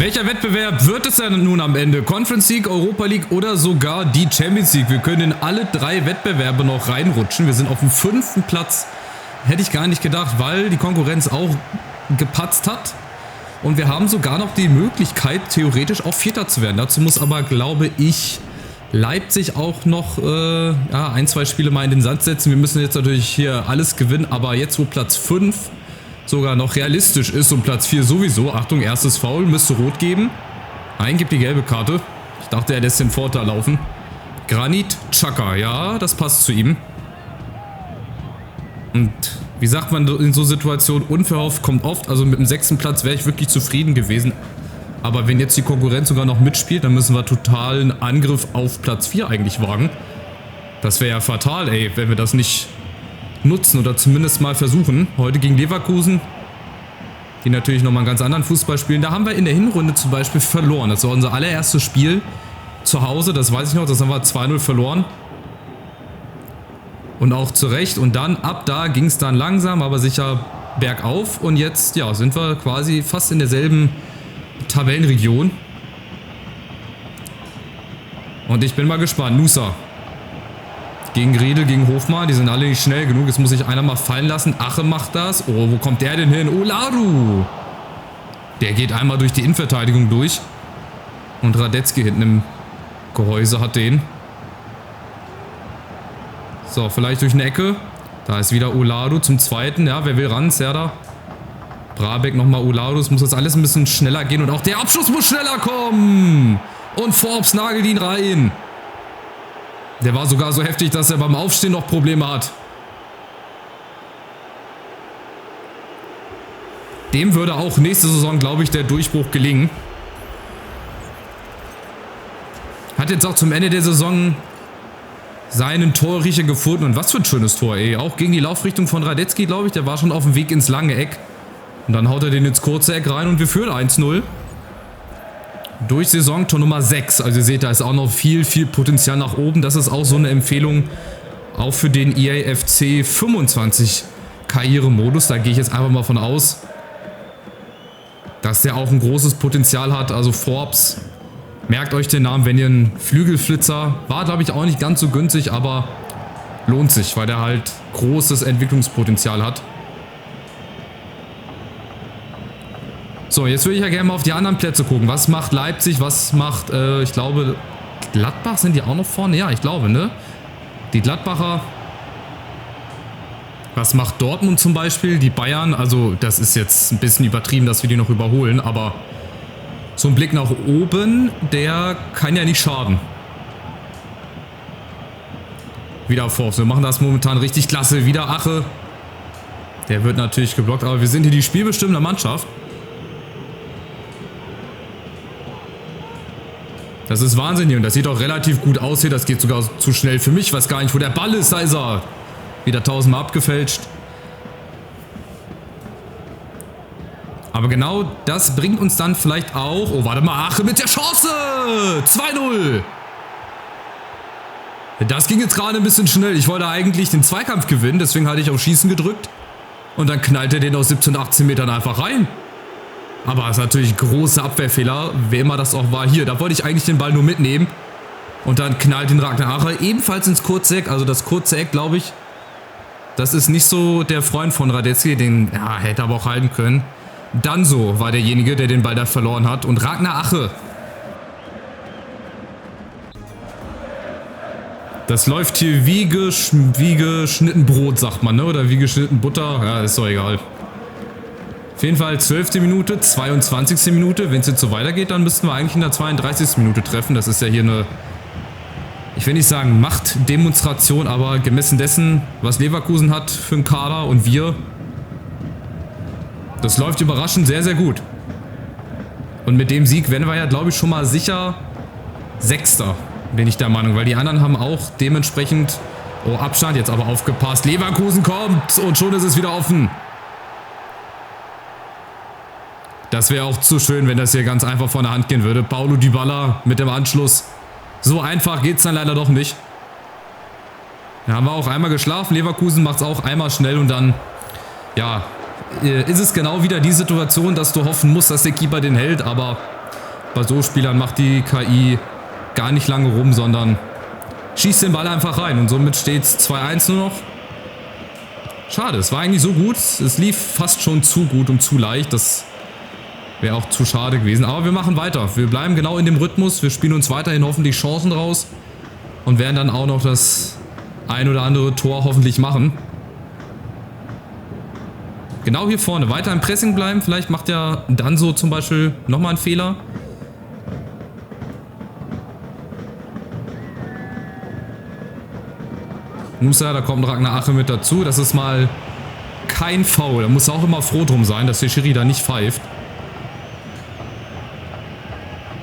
Welcher Wettbewerb wird es denn nun am Ende? Conference League, Europa League oder sogar die Champions League? Wir können in alle 3 Wettbewerbe noch reinrutschen. Wir sind auf dem 5. Platz. Hätte ich gar nicht gedacht, weil die Konkurrenz auch gepatzt hat. Und wir haben sogar noch die Möglichkeit, theoretisch auch Vierter zu werden. Dazu muss aber, glaube ich, Leipzig auch noch 1, 2 Spiele mal in den Sand setzen. Wir müssen jetzt natürlich hier alles gewinnen, aber jetzt, wo Platz 5 sogar noch realistisch ist und Platz 4 sowieso, Achtung, erstes Foul, müsste rot geben. Nein, gibt die gelbe Karte. Ich dachte, er lässt den Vorteil laufen. Granit Xhaka, ja, das passt zu ihm. Und wie sagt man in so Situationen, unverhofft kommt oft, also mit dem 6. Platz wäre ich wirklich zufrieden gewesen. Aber wenn jetzt die Konkurrenz sogar noch mitspielt, dann müssen wir totalen Angriff auf Platz 4 eigentlich wagen. Das wäre ja fatal, ey, wenn wir das nicht nutzen oder zumindest mal versuchen. Heute gegen Leverkusen, die natürlich nochmal einen ganz anderen Fußball spielen. Da haben wir in der Hinrunde zum Beispiel verloren. Das war unser allererstes Spiel zu Hause, das weiß ich noch, das haben wir 2-0 verloren. Und auch zu Recht. Und dann, ab da ging es dann langsam, aber sicher bergauf. Und jetzt, ja, sind wir quasi fast in derselben Tabellenregion. Und ich bin mal gespannt. Nusa gegen Riedel, gegen Hofmann. Die sind alle nicht schnell genug. Jetzt muss sich einer mal fallen lassen. Ache macht das. Oh, wo kommt der denn hin? Olaru. Der geht einmal durch die Innenverteidigung durch. Und Radetzky hinten im Gehäuse hat den. So, vielleicht durch eine Ecke. Da ist wieder Olaru zum zweiten. Ja, wer will ran? Serdar. Brabeck nochmal Olaru. Es muss jetzt alles ein bisschen schneller gehen. Und auch der Abschluss muss schneller kommen. Und Forbes nagelt ihn rein. Der war sogar so heftig, dass er beim Aufstehen noch Probleme hat. Dem würde auch nächste Saison, glaube ich, der Durchbruch gelingen. Hat jetzt auch zum Ende der Saison seinen Torriecher gefunden. Und was für ein schönes Tor, ey. Auch gegen die Laufrichtung von Radetzky, glaube ich. Der war schon auf dem Weg ins lange Eck. Und dann haut er den ins kurze Eck rein und wir führen 1-0. Durch Saisontor Nummer 6. Also ihr seht, da ist auch noch viel, viel Potenzial nach oben. Das ist auch so eine Empfehlung, auch für den EAFC 25 Karrieremodus. Da gehe ich jetzt einfach mal von aus, dass der auch ein großes Potenzial hat. Also Forbes, merkt euch den Namen, wenn ihr einen Flügelflitzer, war glaube ich auch nicht ganz so günstig, aber lohnt sich, weil der halt großes Entwicklungspotenzial hat. So, jetzt würde ich ja gerne mal auf die anderen Plätze gucken. Was macht Leipzig? Was macht, ich glaube, Gladbach, sind die auch noch vorne? Ja, ich glaube, ne? Die Gladbacher. Was macht Dortmund zum Beispiel? Die Bayern, also das ist jetzt ein bisschen übertrieben, dass wir die noch überholen, aber so ein Blick nach oben, der kann ja nicht schaden. Wieder Forbes, wir machen das momentan richtig klasse. Wieder Ache. Der wird natürlich geblockt, aber wir sind hier die spielbestimmende Mannschaft. Das ist Wahnsinn hier und das sieht auch relativ gut aus hier. Das geht sogar zu schnell für mich. Ich weiß gar nicht, wo der Ball ist. Da ist er. Wieder 1000-mal abgefälscht. Aber genau das bringt uns dann vielleicht auch... Oh, warte mal. Ache mit der Chance. 2-0. Das ging jetzt gerade ein bisschen schnell. Ich wollte eigentlich den Zweikampf gewinnen. Deswegen hatte ich auf Schießen gedrückt. Und dann knallt er den aus 17, 18 Metern einfach rein. Aber es ist natürlich ein großer Abwehrfehler, wer immer das auch war. Hier, da wollte ich eigentlich den Ball nur mitnehmen. Und dann knallt den Ragnar Ache ebenfalls ins kurze Eck. Also das kurze Eck, glaube ich, das ist nicht so der Freund von Radetzky. Den ja, hätte aber auch halten können. Danso war derjenige, der den Ball da verloren hat. Und Ragnar Ache. Das läuft hier wie geschnitten Brot, sagt man, ne? Oder wie geschnitten Butter. Ja, ist doch egal. Auf jeden Fall 12. Minute, 22. Minute. Wenn es jetzt so weitergeht, dann müssten wir eigentlich in der 32. Minute treffen. Das ist ja hier eine, ich will nicht sagen Machtdemonstration, aber gemessen dessen, was Leverkusen hat für einen Kader und wir, das läuft überraschend sehr, sehr gut. Und mit dem Sieg werden wir ja, glaube ich, schon mal sicher Sechster, bin ich der Meinung. Weil die anderen haben auch dementsprechend, oh, Abstand, jetzt aber aufgepasst. Leverkusen kommt und schon ist es wieder offen. Das wäre auch zu schön, wenn das hier ganz einfach von der Hand gehen würde. Paulo Dybala mit dem Anschluss. So einfach geht es dann leider doch nicht. Da haben wir auch einmal geschlafen. Leverkusen macht es auch einmal schnell und dann, ja, ist es genau wieder die Situation, dass du hoffen musst, dass der Keeper den hält. Aber Bei so Spielern macht die KI gar nicht lange rum, sondern schießt den Ball einfach rein. Und somit steht es 2-1 nur noch. Schade, es war eigentlich so gut. Es lief fast schon zu gut und zu leicht. Das wäre auch zu schade gewesen. Aber wir machen weiter. Wir bleiben genau in dem Rhythmus. Wir spielen uns weiterhin hoffentlich Chancen raus. Und werden dann auch noch das ein oder andere Tor hoffentlich machen. Genau hier vorne. Weiter im Pressing bleiben. Vielleicht macht ja dann so zum Beispiel nochmal einen Fehler. Musa, da kommt Ragnar Ache mit dazu. Das ist mal kein Foul. Da muss auch immer froh drum sein, dass der Schiri da nicht pfeift.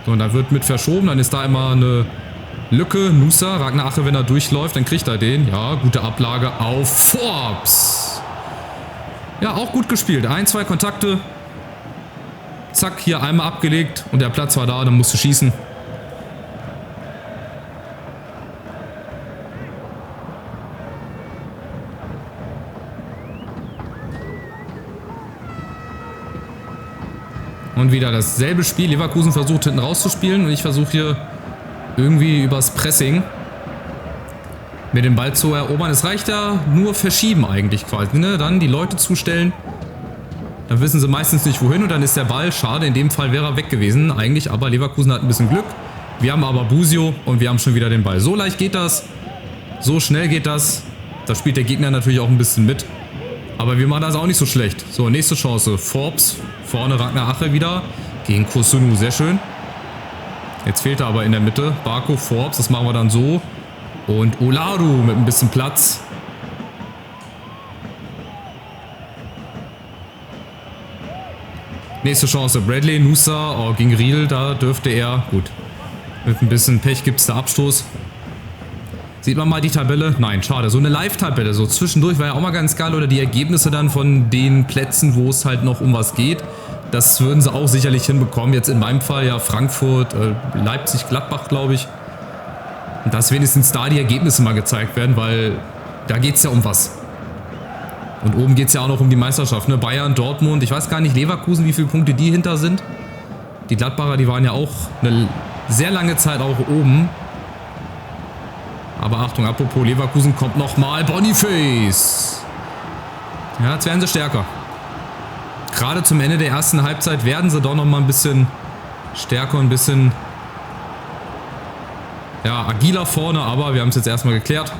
So, und da wird mit verschoben. Dann ist da immer eine Lücke. Nusa, Ragnar Ache, wenn er durchläuft, dann kriegt er den. Ja, gute Ablage auf Forbes. Ja, auch gut gespielt. 1, 2 Kontakte. Zack, hier einmal abgelegt. Und der Platz war da, dann musst du schießen. Und wieder dasselbe Spiel. Leverkusen versucht hinten rauszuspielen. Und ich versuche hier irgendwie übers Pressing mir den Ball zu erobern. Es reicht ja nur verschieben eigentlich quasi, ne? Dann die Leute zustellen. Dann wissen sie meistens nicht wohin und dann ist der Ball, schade, in dem Fall wäre er weg gewesen eigentlich, aber Leverkusen hat ein bisschen Glück. Wir haben aber Busio und wir haben schon wieder den Ball. So leicht geht das, so schnell geht das. Da spielt der Gegner natürlich auch ein bisschen mit. Aber wir machen das auch nicht so schlecht. So, nächste Chance. Forbes, vorne Ragnar Ache wieder gegen Kusunu, sehr schön. Jetzt fehlt er aber in der Mitte. Barco, Forbes, das machen wir dann so. Und Olaru mit ein bisschen Platz. Nächste Chance. Bradley, Nusa, oh, gegen Riedl, da dürfte er, gut. Mit ein bisschen Pech gibt es da Abstoß. Sieht man mal die Tabelle? Nein, schade. So eine Live-Tabelle, so zwischendurch war ja auch mal ganz geil. Oder die Ergebnisse dann von den Plätzen, wo es halt noch um was geht. Das würden sie auch sicherlich hinbekommen. Jetzt in meinem Fall ja Frankfurt, Leipzig, Gladbach, glaube ich. Und dass wenigstens da die Ergebnisse mal gezeigt werden, weil da geht es ja um was. Und oben geht es ja auch noch um die Meisterschaft, ne? Bayern, Dortmund, ich weiß gar nicht, Leverkusen, wie viele Punkte die hinter sind. Die Gladbacher, die waren ja auch eine sehr lange Zeit auch oben. Aber Achtung, apropos Leverkusen, kommt nochmal Boniface. Ja, jetzt werden sie stärker. Gerade zum Ende der ersten Halbzeit werden sie doch nochmal ein bisschen stärker, ein bisschen... ja, agiler vorne, aber wir haben es jetzt erstmal geklärt.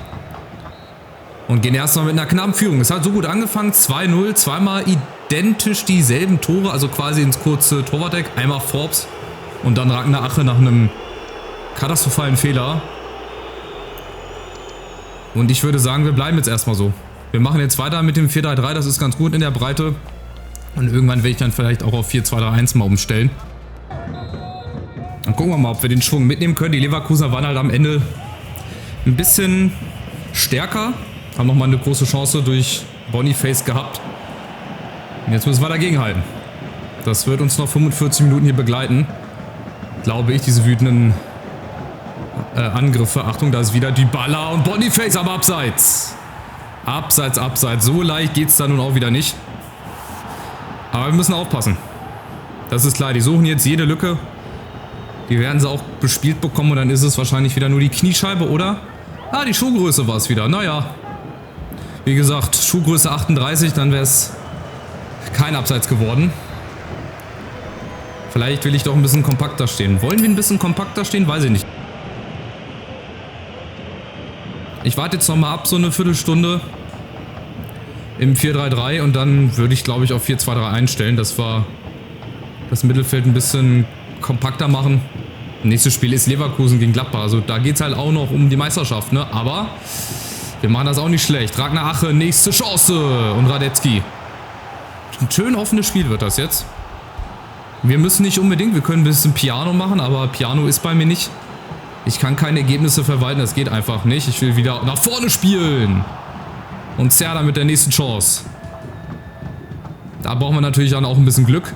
Und gehen erstmal mit einer knappen Führung. Es hat so gut angefangen, 2-0, zweimal identisch dieselben Tore, also quasi ins kurze Torwart-Eck. Einmal Forbes und dann Ragnar Ache nach einem katastrophalen Fehler. Und ich würde sagen, wir bleiben jetzt erstmal so. Wir machen jetzt weiter mit dem 4-3-3, das ist ganz gut in der Breite. Und irgendwann werde ich dann vielleicht auch auf 4-2-3-1 mal umstellen. Dann gucken wir mal, ob wir den Schwung mitnehmen können. Die Leverkusener waren halt am Ende ein bisschen stärker. Haben nochmal eine große Chance durch Boniface gehabt. Und jetzt müssen wir dagegenhalten. Das wird uns noch 45 Minuten hier begleiten. Glaube ich, diese wütenden Angriffe. Achtung, da ist wieder Dybala und Boniface, aber abseits. Abseits, abseits. So leicht geht es da nun auch wieder nicht. Aber wir müssen aufpassen. Das ist klar, die suchen jetzt jede Lücke. Die werden sie auch bespielt bekommen und dann ist es wahrscheinlich wieder nur die Kniescheibe, oder? Ah, die Schuhgröße war es wieder. Naja. Wie gesagt, Schuhgröße 38, dann wäre es kein Abseits geworden. Vielleicht will ich doch ein bisschen kompakter stehen. Wollen wir ein bisschen kompakter stehen? Weiß ich nicht. Ich warte jetzt nochmal ab, so eine Viertelstunde im 4-3-3 und dann würde ich, glaube ich, auf 4-2-3 stellen. Das war das Mittelfeld ein bisschen kompakter machen. Nächstes Spiel ist Leverkusen gegen Gladbach. Also da geht es halt auch noch um die Meisterschaft, ne? Aber wir machen das auch nicht schlecht. Ragnar Ache, nächste Chance. Und Radetzky. Ein schön offenes Spiel wird das jetzt. Wir müssen nicht unbedingt, wir können ein bisschen Piano machen, aber Piano ist bei mir nicht. Ich kann keine Ergebnisse verwalten, das geht einfach nicht. Ich will wieder nach vorne spielen. Und Serda mit der nächsten Chance. Da brauchen wir natürlich dann auch ein bisschen Glück.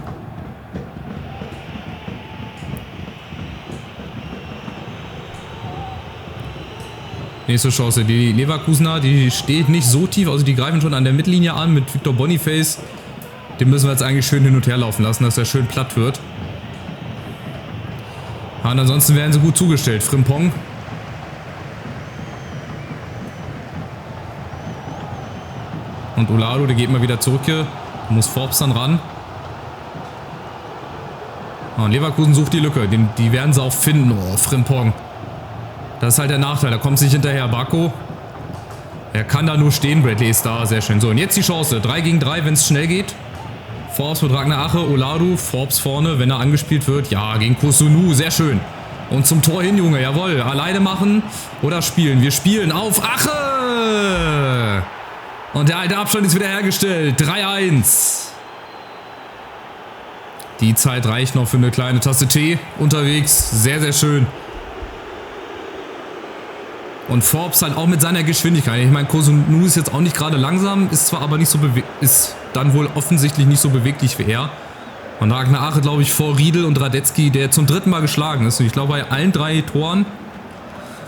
Nächste Chance. Die Leverkusener, die steht nicht so tief, also die greifen schon an der Mittellinie an mit Victor Boniface. Den müssen wir jetzt eigentlich schön hin und her laufen lassen, dass er schön platt wird. Und ansonsten werden sie gut zugestellt. Frimpong. Und Olado, der geht mal wieder zurück hier. Muss Forbes dann ran. Und Leverkusen sucht die Lücke. Die werden sie auch finden. Oh, Frimpong. Das ist halt der Nachteil. Da kommt es nicht hinterher. Bako. Er kann da nur stehen. Bradley ist da. Sehr schön. So, und jetzt die Chance. 3 gegen 3, wenn es schnell geht. Forbes mit Ragnar Ache. Olado. Forbes vorne, wenn er angespielt wird. Ja, gegen Kusunu. Sehr schön. Und zum Tor hin, Junge. Jawohl. Alleine machen oder spielen. Wir spielen auf Ache. Und der alte Abstand ist wieder hergestellt. 3-1. Die Zeit reicht noch für eine kleine Tasse Tee unterwegs. Sehr, sehr schön. Und Forbes halt auch mit seiner Geschwindigkeit. Ich meine, Kusunu ist jetzt auch nicht gerade langsam, ist zwar aber nicht so ist dann wohl offensichtlich nicht so beweglich wie er. Und Ragnar Ache, glaube ich, vor Riedel und Radetzky, der zum 3. Mal geschlagen ist. Und ich glaube, bei allen 3 Toren.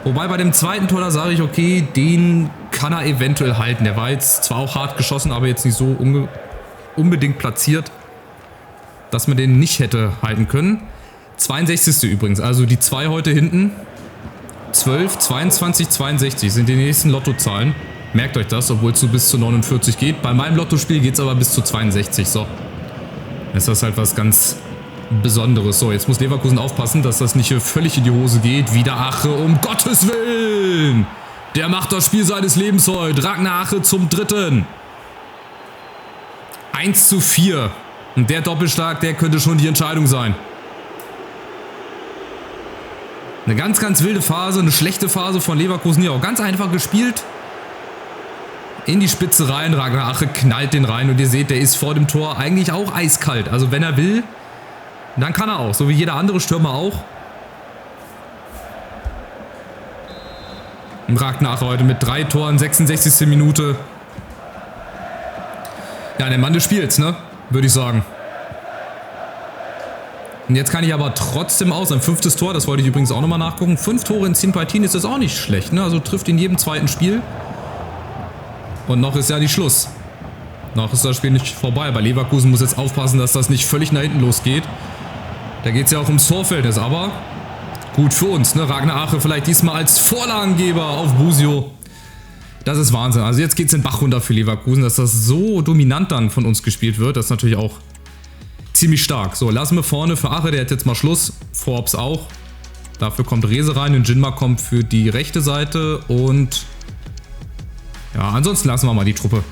Wobei bei dem 2. Tor, da sage ich, okay, den kann er eventuell halten. Der war jetzt zwar auch hart geschossen, aber jetzt nicht so unbedingt platziert, dass man den nicht hätte halten können. 62. übrigens, also die 2 heute hinten. 12, 22, 62 sind die nächsten Lottozahlen. Merkt euch das, obwohl es so bis zu 49 geht. Bei meinem Lottospiel geht es aber bis zu 62. So. Ist das halt was ganz Besonderes. So, jetzt muss Leverkusen aufpassen, dass das nicht völlig in die Hose geht. Wieder Ache, um Gottes Willen! Der macht das Spiel seines Lebens heute. Ragnar Ache zum 3. 1:4. Und der Doppelschlag, der könnte schon die Entscheidung sein. Eine ganz, ganz wilde Phase, eine schlechte Phase von Leverkusen hier auch ganz einfach gespielt. In die Spitze rein, Ragnar Ache knallt den rein und ihr seht, der ist vor dem Tor eigentlich auch eiskalt. Also wenn er will, dann kann er auch, so wie jeder andere Stürmer auch. Und Ragnar Ache heute mit 3 Toren, 66. Minute. Ja, der Mann des Spiels, ne? Würde ich sagen. Und jetzt kann ich aber trotzdem aus. Ein 5. Tor, das wollte ich übrigens auch nochmal nachgucken. 5 Tore in 10 Partien ist das auch nicht schlecht, ne? Also trifft in jedem 2. Spiel. Und noch ist ja die Schluss. Noch ist das Spiel nicht vorbei. Bei Leverkusen muss jetzt aufpassen, dass das nicht völlig nach hinten losgeht. Da geht es ja auch ums Torverhältnis, aber gut für uns, ne? Ragnar Ache vielleicht diesmal als Vorlagengeber auf Busio. Das ist Wahnsinn. Also jetzt geht es den Bach runter für Leverkusen, dass das so dominant dann von uns gespielt wird. Das ist natürlich auch ziemlich stark. So, lassen wir vorne für Ache, der hat jetzt mal Schluss. Forbes auch. Dafür kommt Rese rein und Jinma kommt für die rechte Seite. Und ja, ansonsten lassen wir mal die Truppe.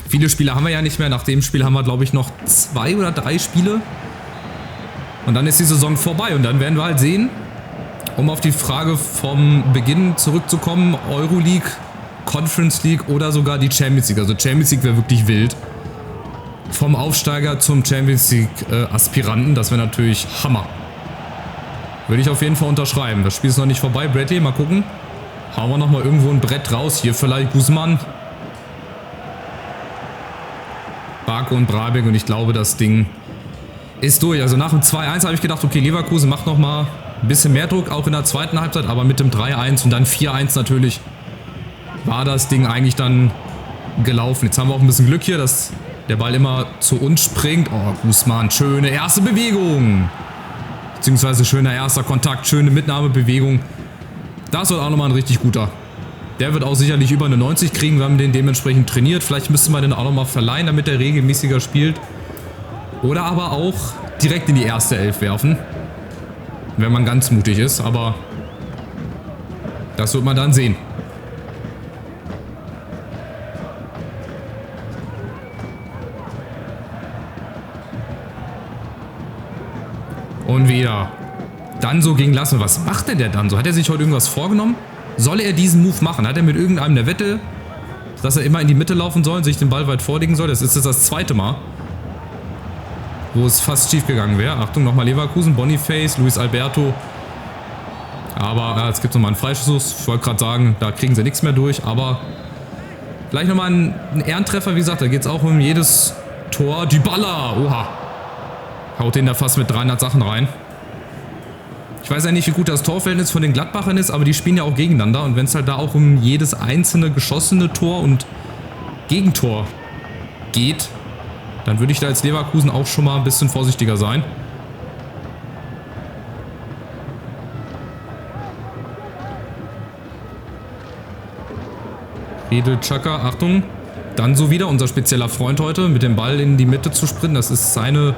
Viele Spiele haben wir ja nicht mehr. Nach dem Spiel haben wir, glaube ich, noch 2 oder 3 Spiele. Und dann ist die Saison vorbei. Und dann werden wir halt sehen, um auf die Frage vom Beginn zurückzukommen, Euroleague, Conference League oder sogar die Champions League. Also Champions League wäre wirklich wild. Vom Aufsteiger zum Champions League Aspiranten, das wäre natürlich Hammer. Würde ich auf jeden Fall unterschreiben. Das Spiel ist noch nicht vorbei. Bradley, mal gucken. Hauen wir nochmal irgendwo ein Brett raus. Hier vielleicht Guzman. Barco und Brabeck und ich glaube, das Ding ist durch. Also nach dem 2-1 habe ich gedacht, okay, Leverkusen macht nochmal ein bisschen mehr Druck, auch in der zweiten Halbzeit, aber mit dem 3-1 und dann 4-1 natürlich war das Ding eigentlich dann gelaufen. Jetzt haben wir auch ein bisschen Glück hier, dass der Ball immer zu uns springt. Oh, Guzman, schöne erste Bewegung. Beziehungsweise schöner erster Kontakt, schöne Mitnahmebewegung. Das wird auch nochmal ein richtig guter. Der wird auch sicherlich über eine 90 kriegen, wenn man den dementsprechend trainiert. Vielleicht müsste man den auch nochmal verleihen, damit er regelmäßiger spielt. Oder aber auch direkt in die erste Elf werfen. Wenn man ganz mutig ist, aber das wird man dann sehen. Und wieder. Dann so gegen Lassen. Was macht denn der dann so? Hat er sich heute irgendwas vorgenommen? Soll er diesen Move machen? Hat er mit irgendeinem eine Wette, dass er immer in die Mitte laufen soll und sich den Ball weit vorlegen soll? Das ist jetzt das 2. Mal, wo es fast schief gegangen wäre. Achtung, nochmal Leverkusen, Boniface, Luis Alberto. Aber jetzt gibt es nochmal einen Freischuss. Ich wollte gerade sagen, da kriegen sie nichts mehr durch. Aber gleich nochmal ein Ehrentreffer. Wie gesagt, da geht es auch um jedes Tor. Dybala, oha. Haut den da fast mit 300 Sachen rein. Ich weiß ja nicht, wie gut das Torverhältnis von den Gladbachern ist, aber die spielen ja auch gegeneinander. Und wenn es halt da auch um jedes einzelne geschossene Tor und Gegentor geht, dann würde ich da als Leverkusen auch schon mal ein bisschen vorsichtiger sein. Riedel Chaka, Achtung. Dann so wieder unser spezieller Freund heute, mit dem Ball in die Mitte zu sprinten. Das ist seine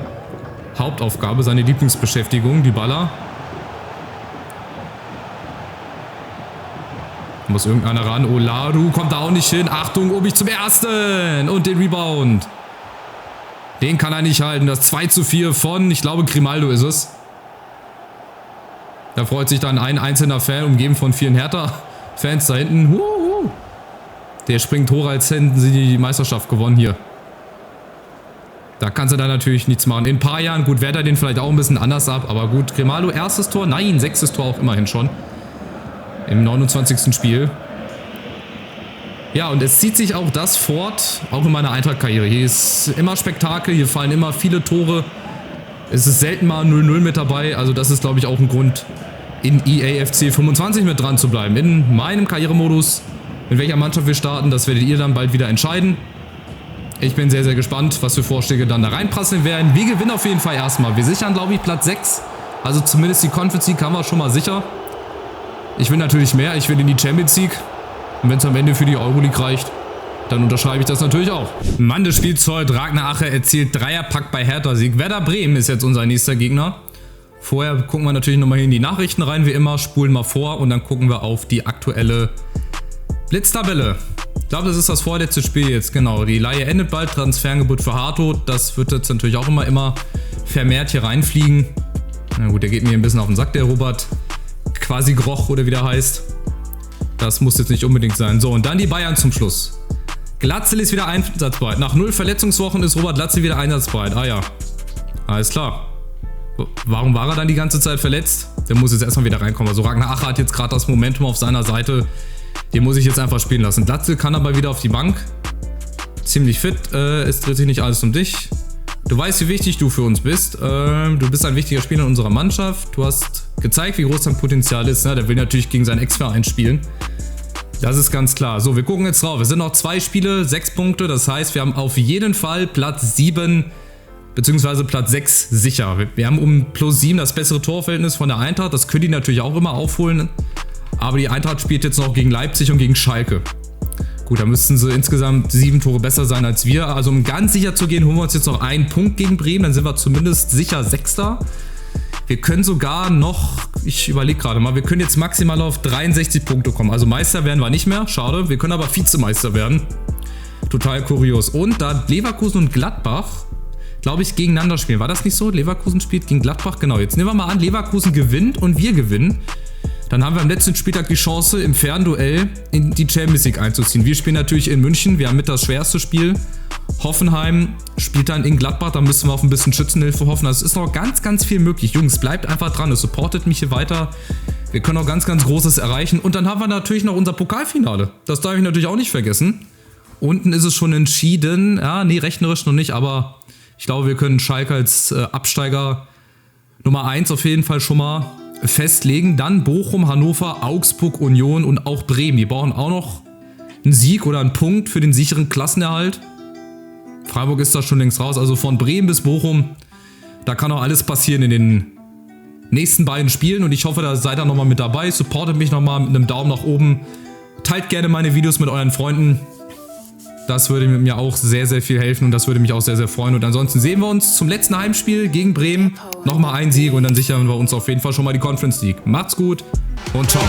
Hauptaufgabe, seine Lieblingsbeschäftigung, die Baller. Muss irgendeiner ran. Olaru kommt da auch nicht hin. Achtung, Obich zum ersten. Und den Rebound. Den kann er nicht halten. Das 2:4 von, ich glaube, Grimaldo ist es. Da freut sich dann ein einzelner Fan, umgeben von vielen Hertha-Fans da hinten. Der springt hoch, als hätten sie die Meisterschaft gewonnen hier. Da kannst du dann natürlich nichts machen. In ein paar Jahren, gut, wehrt er den vielleicht auch ein bisschen anders ab. Aber gut, Grimaldo erstes Tor. Nein, 6. Tor auch immerhin schon. Im 29. Spiel. Ja, und es zieht sich auch das fort, auch in meiner Eintracht-Karriere. Hier ist immer Spektakel, hier fallen immer viele Tore. Es ist selten mal 0-0 mit dabei. Also das ist, glaube ich, auch ein Grund, in EAFC 25 mit dran zu bleiben. In meinem Karrieremodus, in welcher Mannschaft wir starten, das werdet ihr dann bald wieder entscheiden. Ich bin sehr, sehr gespannt, was für Vorschläge dann da reinprasseln werden. Wir gewinnen auf jeden Fall erstmal. Wir sichern, glaube ich, Platz 6. Also zumindest die Conference League haben wir schon mal sicher. Ich will natürlich mehr. Ich will in die Champions League. Und wenn es am Ende für die Euroleague reicht, dann unterschreibe ich das natürlich auch. Mann des Spiels heute, Ragnar Ache erzielt Dreierpack bei Hertha-Sieg. Werder Bremen ist jetzt unser nächster Gegner. Vorher gucken wir natürlich nochmal in die Nachrichten rein, wie immer, spulen mal vor und dann gucken wir auf die aktuelle Blitztabelle. Ich glaube, das ist das vorletzte Spiel jetzt, genau. Die Leihe endet bald, Transferangebot für Hato. Das wird jetzt natürlich auch immer vermehrt hier reinfliegen. Na gut, der geht mir ein bisschen auf den Sack, der Robert. Quasi Groch oder wie der heißt. Das muss jetzt nicht unbedingt sein. So, und dann die Bayern zum Schluss. Glatzel ist wieder einsatzbereit. Nach 0 Verletzungswochen ist Robert Glatzel wieder einsatzbereit. Ah ja, alles klar. Warum war er dann die ganze Zeit verletzt? Der muss jetzt erstmal wieder reinkommen. Also Ragnar Ache hat jetzt gerade das Momentum auf seiner Seite. Den muss ich jetzt einfach spielen lassen. Glatzel kann aber wieder auf die Bank. Ziemlich fit. Es dreht sich nicht alles um dich. Du weißt, wie wichtig du für uns bist. Du bist ein wichtiger Spieler in unserer Mannschaft. Du hast gezeigt, wie groß dein Potenzial ist. Ne? Der will natürlich gegen seinen Ex-Verein spielen. Das ist ganz klar. So, wir gucken jetzt drauf. Es sind noch 2 Spiele, 6 Punkte. Das heißt, wir haben auf jeden Fall Platz 7 bzw. Platz 6 sicher. Wir haben um +7 das bessere Torverhältnis von der Eintracht. Das können die natürlich auch immer aufholen. Aber die Eintracht spielt jetzt noch gegen Leipzig und gegen Schalke. Gut, da müssten sie insgesamt 7 Tore besser sein als wir. Also um ganz sicher zu gehen, holen wir uns jetzt noch einen Punkt gegen Bremen. Dann sind wir zumindest sicher 6. Wir können sogar noch, ich überlege gerade mal, wir können jetzt maximal auf 63 Punkte kommen. Also Meister werden wir nicht mehr, schade. Wir können aber Vizemeister werden. Total kurios. Und da Leverkusen und Gladbach, glaube ich, gegeneinander spielen. War das nicht so? Leverkusen spielt gegen Gladbach? Genau, jetzt nehmen wir mal an, Leverkusen gewinnt und wir gewinnen. Dann haben wir am letzten Spieltag die Chance, im Fernduell in die Champions League einzuziehen. Wir spielen natürlich in München, wir haben mit das schwerste Spiel. Hoffenheim spielt dann in Gladbach, da müssen wir auf ein bisschen Schützenhilfe hoffen. Also es ist noch ganz, ganz viel möglich. Jungs, bleibt einfach dran, es supportet mich hier weiter. Wir können noch ganz, ganz Großes erreichen. Und dann haben wir natürlich noch unser Pokalfinale. Das darf ich natürlich auch nicht vergessen. Unten ist es schon entschieden. Ja, nee, rechnerisch noch nicht, aber ich glaube, wir können Schalke als Absteiger Nummer 1 auf jeden Fall schon mal festlegen. Dann Bochum, Hannover, Augsburg, Union und auch Bremen. Die brauchen auch noch einen Sieg oder einen Punkt für den sicheren Klassenerhalt. Freiburg ist da schon längst raus. Also von Bremen bis Bochum, da kann auch alles passieren in den nächsten beiden Spielen. Und ich hoffe, da seid ihr nochmal mit dabei. Supportet mich nochmal mit einem Daumen nach oben. Teilt gerne meine Videos mit euren Freunden. Das würde mir auch sehr, sehr viel helfen und das würde mich auch sehr, sehr freuen. Und ansonsten sehen wir uns zum letzten Heimspiel gegen Bremen. Nochmal ein Sieg und dann sichern wir uns auf jeden Fall schon mal die Conference League. Macht's gut und ciao.